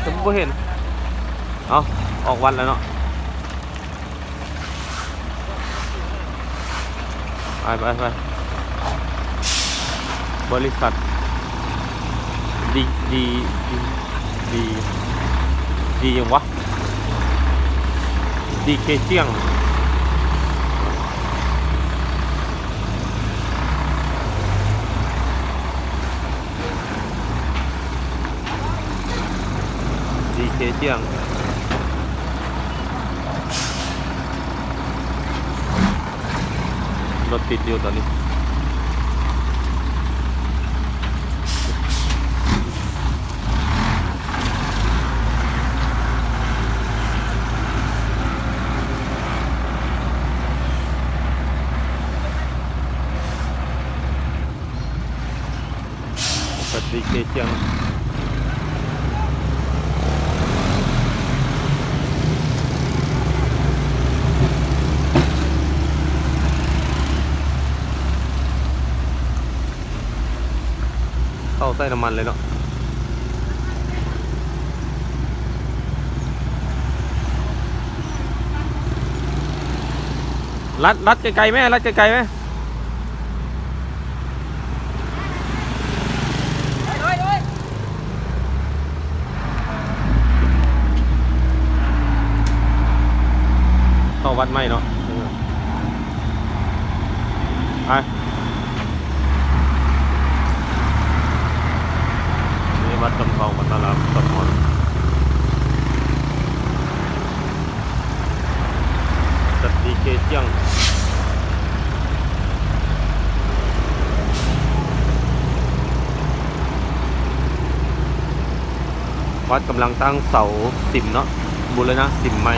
จะไม่เห็นเอาออกวันแล้วเนาะไปบริษัทดียังวะดีเคเจียงดีเคเจียงรถติดอยู่ตอนนี้ดีเคเจียงเข้าใส่น้ำมันเลยเนาะรัดไกลๆไหมรัดไกลๆไหมเข้าวัดไม่เนาะไปนี่วัดจำลองวัดตลาดต้นหมอนจัดดีเคเจียงวัดกำลังตั้งเสาสิมเนาะบูรณะสิมใหม่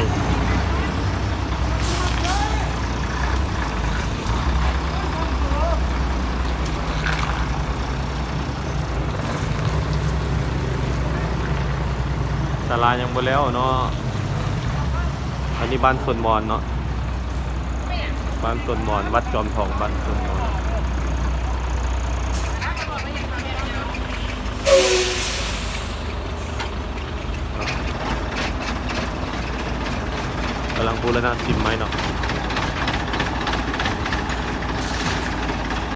ศาลายังบ่แล้วเนาะอันนี้บ้านสวนมอนเนาะบ้านสวนมอนวัดจอมทองบ้านสวนมอนกำลังบูรณะสิมไหมเนาะ